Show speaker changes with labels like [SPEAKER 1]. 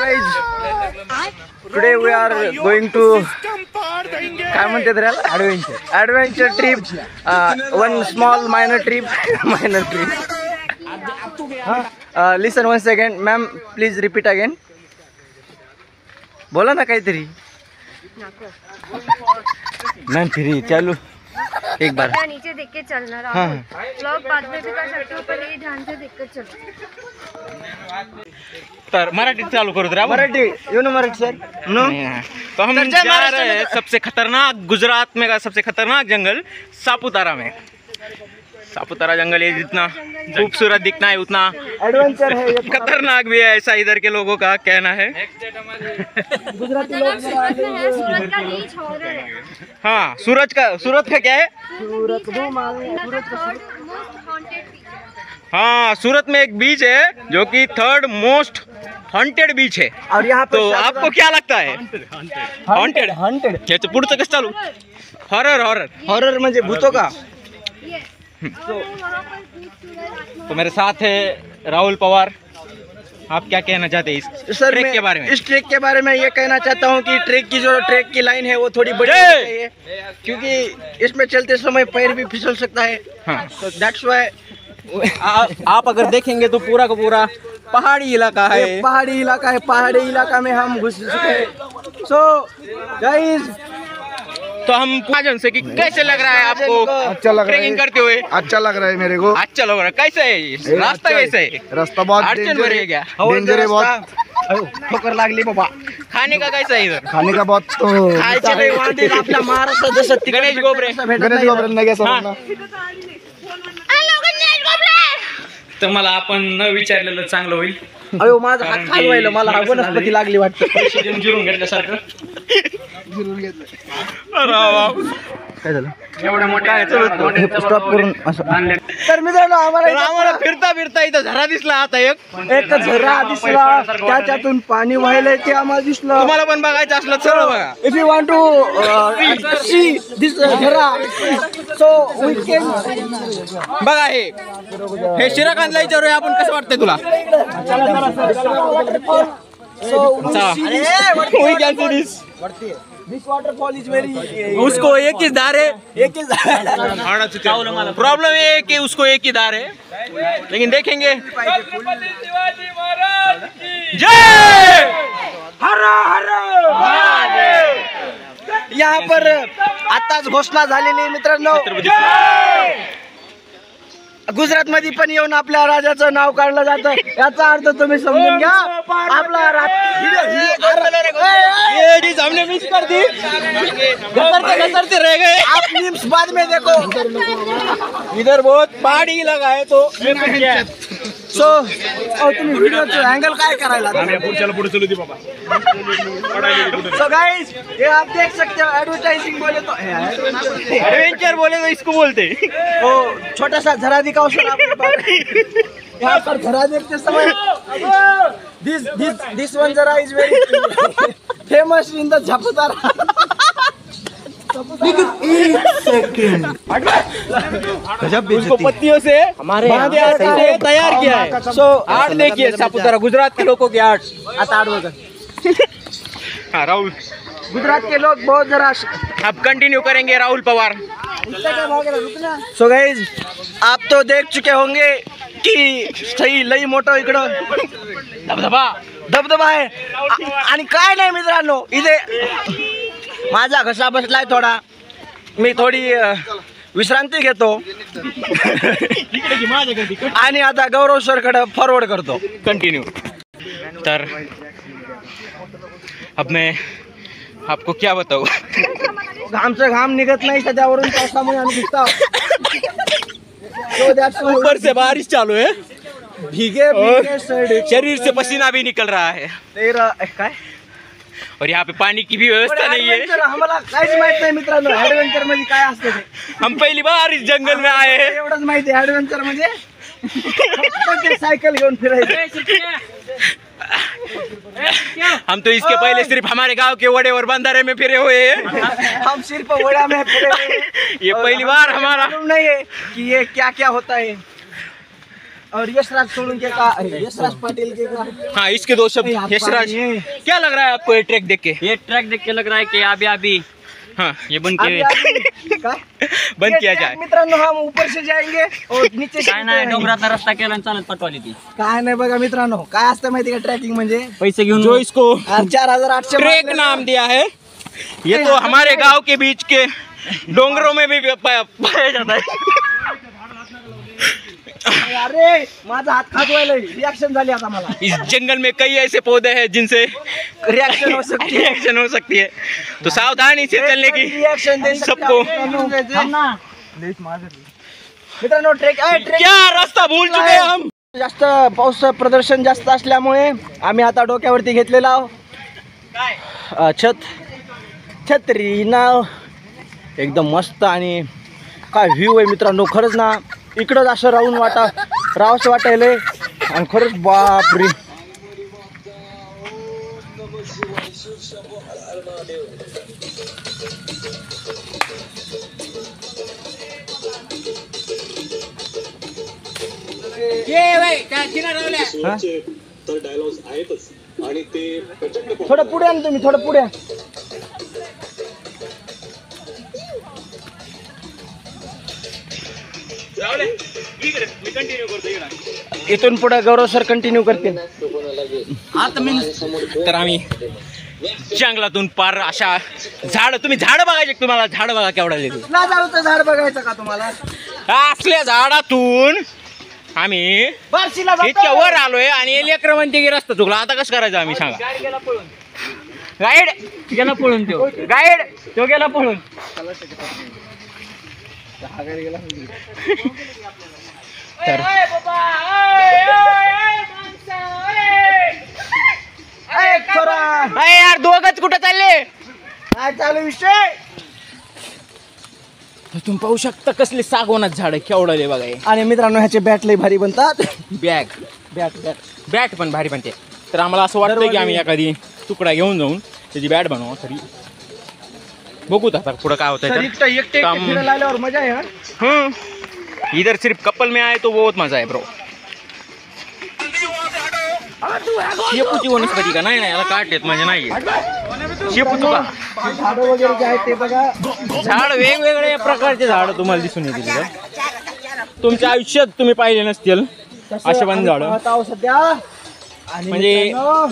[SPEAKER 1] Today we are going to काय म्हणते त्याला adventure trip. One small minor trip. Listen 1 second ma'am, please repeat again. बोला ना काहीतरी मैम. फिर चालू एक बार
[SPEAKER 2] नीचे देख के चलना. व्लॉग बाद में भी कर सकते हो, पर ये ध्यान से देख कर चलो.
[SPEAKER 3] तर मराठी चालू करू तर
[SPEAKER 1] Marathi you know Marathi sir no.
[SPEAKER 3] तो हम जा रहे हैं सबसे खतरनाक, गुजरात में का सबसे खतरनाक जंगल सापुतारा में. सापुतारा जंगल ये जितना खूबसूरत दिखना है उतना
[SPEAKER 1] एडवेंचर है,
[SPEAKER 3] खतरनाक भी है, ऐसा इधर के लोगों का कहना है.
[SPEAKER 1] गुजराती लोग.
[SPEAKER 2] सूरत का बीच हॉरर है.
[SPEAKER 3] हाँ, सूरत का क्या है? हाँ, सूरत में एक बीच है जो कि 3rd मोस्ट हॉन्टेड बीच है.
[SPEAKER 1] और यहाँ पे
[SPEAKER 3] तो आपको क्या लगता है? हॉन्टेड. याचं पुढचं कसं चालू? हॉरर म्हणजे
[SPEAKER 1] भूतों का.
[SPEAKER 3] तो मेरे साथ है राहुल पवार. आप क्या कहना चाहते हैं इस ट्रैक के बारे में?
[SPEAKER 1] इस ट्रैक के बारे में ये कहना चाहता हूँ कि ट्रैक की लाइन है वो थोड़ी बड़ी होनी चाहिए, क्योंकि इसमें चलते समय पैर भी फिसल सकता है.
[SPEAKER 3] हाँ,
[SPEAKER 1] तो दैट्स व्हाई
[SPEAKER 3] आप अगर देखेंगे तो पूरा का पूरा पहाड़ी इलाका है.
[SPEAKER 1] पहाड़ी इलाका में हम घुस चुके हैं. सो गाइस,
[SPEAKER 3] तो हम पूछन से कि कैसे लग रहा है आपको?
[SPEAKER 1] अच्छा लग रहा है
[SPEAKER 3] ट्रेकिंग करते हुए.
[SPEAKER 1] अच्छा लग रहा है मेरे को.
[SPEAKER 3] अच्छा लग रहा है. कैसे है रास्ता? कैसे है
[SPEAKER 1] रास्ता? बहुत
[SPEAKER 3] अड़चन भरी है क्या?
[SPEAKER 1] डेंजर है बहुत. ठोकर लागली बाबा.
[SPEAKER 3] खाने का कैसा है इधर?
[SPEAKER 1] खाने का बहुत खायचे नाही वांदे आपल्या महाराष्ट्रात जसं
[SPEAKER 3] गणेश गोबरे
[SPEAKER 1] नाही घ्या समजला.
[SPEAKER 3] तर मला आपण न विचारलेलं चांगलं होईल.
[SPEAKER 1] अयो माझा हात खालवायला मला हा वनस्पती लागली वाटतं.
[SPEAKER 3] जिरून घेतल्यासारखं.
[SPEAKER 1] काय झालं?
[SPEAKER 3] एवढ्या मोठ्या
[SPEAKER 1] स्टॉप करून असं. तर मित्रांनो
[SPEAKER 3] आम्हाला फिरता फिरता इथं झरा दिसला. आता
[SPEAKER 1] एक झरा दिसला, त्याच्यातून पाणी व्हायलंय ते आम्हाला दिसलं.
[SPEAKER 3] तुम्हाला पण बघायचं असलं सरळ बघा.
[SPEAKER 1] If you want to see this झरा, सो वी कॅन.
[SPEAKER 3] बघा हे श्रीकांतला विचारूया आपण, कसं वाटतंय तुला?
[SPEAKER 1] This waterfall is very.
[SPEAKER 3] उसको एक ही धार है.
[SPEAKER 1] प्रॉब्लम
[SPEAKER 3] प्रॉब्लम ये है कि उसको एक ही धार है, लेकिन देखेंगे. जय
[SPEAKER 1] हर यहाँ पर आताच घोषणा झालेली मित्रांनो. गुजरात मध्ये पण येऊन आपल्या राजाचं नाव काढलं जातं. याचा अर्थ तुम्ही समजून घ्या. आपला
[SPEAKER 3] हमने मिस कर दी. घसरते रह गए.
[SPEAKER 1] आप मीम्स बाद में देखो.
[SPEAKER 3] इधर बहुत पहाड़ी इलाका है. तो
[SPEAKER 1] सो तुम्ही व्हिडिओचं अँगल काय करायला? सो गाइस, ये आप देख सकते हो एडवर्टाइजिंग बोले तो
[SPEAKER 3] एडवेंचर बोले तो इसको बोलते.
[SPEAKER 1] वो छोटा सा झरा दिखाओ सर आप. यहाँ पर झरा देखते समय दिस वन झरा is very famous in the Saputara.
[SPEAKER 3] उसको पत्तियों से हमारे तैयार किया है.
[SPEAKER 1] सो
[SPEAKER 3] आर्ट देखिए सापुतारा, गुजरात के लोगों की आर्ट.
[SPEAKER 1] आता आठ बघा.
[SPEAKER 3] हाँ राहुल,
[SPEAKER 1] गुजरात के लोग बहुत जरा.
[SPEAKER 3] अब कंटिन्यू करेंगे राहुल पवार.
[SPEAKER 1] सो गाइज, आप तो देख चुके होंगे की सही लई मोठं इकडं धबधबा आहे. आणि काय नाही मित्रांनो, इथे माझा घसा बसलाय थोडा. मी थोडी विश्रांती घेतो आणि आता गौरव सरकडे फॉरवर्ड करतो.
[SPEAKER 3] कंटिन्यू. तर अब मैं आपको क्या बताऊं?
[SPEAKER 1] आमचं घाम निघत नाही त्याच्यावरून पावसामुळे आम्ही भिजतो.
[SPEAKER 3] ऊपर से बारिश चालू है,
[SPEAKER 1] भीगे
[SPEAKER 3] शरीर से पसीना भी निकल रहा है.
[SPEAKER 1] काय
[SPEAKER 3] और यहाँ पे पानी की भी व्यवस्था नहीं है.
[SPEAKER 1] आम्हाला काहीच माहित नाही मित्रांनो ऍडव्हेंचर मध्ये काय असतं ते.
[SPEAKER 3] हम पहली बार इस जंगल में आए हैं.
[SPEAKER 1] एवढंच माहिती आहे ऍडव्हेंचर म्हणजे सायकल घेऊन फिरायचं.
[SPEAKER 3] हम तो इसके पहले सिर्फ हमारे गांव के वड़े और बंधारे में फिरे हुए हैं.
[SPEAKER 1] हम सिर्फ वड़ा में फिरे हुए हैं.
[SPEAKER 3] ये पहली बार हमारा
[SPEAKER 1] मालूम नहीं है कि ये क्या क्या होता है. और यशराज सोलंकी का, यशराज पाटिल के का।
[SPEAKER 3] हाँ इसके दो शब्द। यशराज, क्या लग रहा है आपको ये ट्रैक देख के?
[SPEAKER 4] ये ट्रैक देख के लग रहा है कि अभी
[SPEAKER 3] हाँ
[SPEAKER 4] ये बन
[SPEAKER 1] अभी- अभी- काय?
[SPEAKER 3] बंद
[SPEAKER 1] ये
[SPEAKER 3] किया
[SPEAKER 1] track
[SPEAKER 3] जाए।
[SPEAKER 1] मित्रांनो, हम ऊपर से जाएंगे और नीचे से
[SPEAKER 4] काय नाही
[SPEAKER 1] उतरेंगे।
[SPEAKER 4] डोंगराचा रस्ता केला आणि चालत पटवाली ती
[SPEAKER 1] काय नाही बघा मित्रांनो, काय असतं माहिती का ट्रॅकिंग म्हणजे
[SPEAKER 4] पैसे घेऊन
[SPEAKER 3] जो इसको
[SPEAKER 1] 4800
[SPEAKER 3] ट्रैक नाम दिया है, ये तो हमारे गांव के बीच के डोंगरों में भी पाया जाता है।
[SPEAKER 1] अरे माझा हात खाजवायला रिएक्शन झाली आता मला।
[SPEAKER 3] इस जंगल में कई ऐसे पौधे हैं जिनसे
[SPEAKER 1] रिएक्शन हो सकती है।
[SPEAKER 3] रिएक्शन हो सकती है, तो सावधानी से चलने की
[SPEAKER 1] रिएक्शन दे सकते
[SPEAKER 3] सबको।
[SPEAKER 1] हैं। मित्रांनो ट्रेक
[SPEAKER 3] क्या रास्ता भूल चुके हैं हम।
[SPEAKER 1] जास्त पाऊस प्रदर्शन जास्त असल्यामुळे आम्ही आता डोक्यावरती घेतलेला आहोत छत्री नाव, एकदम मस्त आणि काय व्ह्यू आहे मित्रांनो, खरंच ना इकडंच असं राहून राहावंसं वाटायलंय आणि खरंच बापरे।
[SPEAKER 5] तर डायलॉग्स आहेतच आणि ते प्रचंड
[SPEAKER 1] थोडं पुढे आण तुम्ही, थोडं पुढे आण। इथून पुढे गौरव सर कंटिन्यू करतील।
[SPEAKER 3] तर आम्ही जंगलातून पार अशा झाड, तुम्ही झाड बघायचे, तुम्हाला झाड बघा केवढा येतो।
[SPEAKER 1] लाजाळूचं झाड बघायचं का तुम्हाला?
[SPEAKER 3] असल्या झाडातून आम्ही
[SPEAKER 1] बार्शीला
[SPEAKER 3] इतक्या वर आलोय आणि लेकर म्हणते की रस्ता चुकला, आता कसं करायचं आम्ही सांगा? गाईड
[SPEAKER 4] गेला पळून तो
[SPEAKER 3] गाईड
[SPEAKER 4] तो गेला पळून
[SPEAKER 3] तर अरे यार दोघच कुठं चालले?
[SPEAKER 1] काय चालू विषय?
[SPEAKER 3] तर तुम्ही पाहू शकता कसले सागवानात झाड केवढले बघा हे.
[SPEAKER 1] आणि मित्रांनो ह्याचे बॅट लय भारी बनतात।
[SPEAKER 3] बॅग
[SPEAKER 1] बॅट बॅट
[SPEAKER 3] बॅट पण भारी बनते। तर आम्हाला असं वाटतं की आम्ही एखादी तुकडा घेऊन जाऊन त्याची बॅट बनवू, तरी बघूत आता पुढं काय होतंय
[SPEAKER 1] सर
[SPEAKER 3] तर।
[SPEAKER 1] एकटे फिरायला आल्यावर मजा आहे हा।
[SPEAKER 3] इधर सिर्फ कपल में आए तो बहुत मजा है ब्रो। शेपूची वनस्पती का? नाही याला काट येत म्हणजे नाही शेपूचं का?
[SPEAKER 1] झाडं वगैरे जे आहेत ते बघा।
[SPEAKER 3] झाड वेगवेगळ्या प्रकारचे झाड तुम्हाला दिसून येतील तिथं। तुमच्या आयुष्यात तुम्ही पाहिले नसतील असे पण झाड,
[SPEAKER 1] पाहत आहोत सध्या। आणि
[SPEAKER 3] म्हणजे
[SPEAKER 1] मित्रांनो,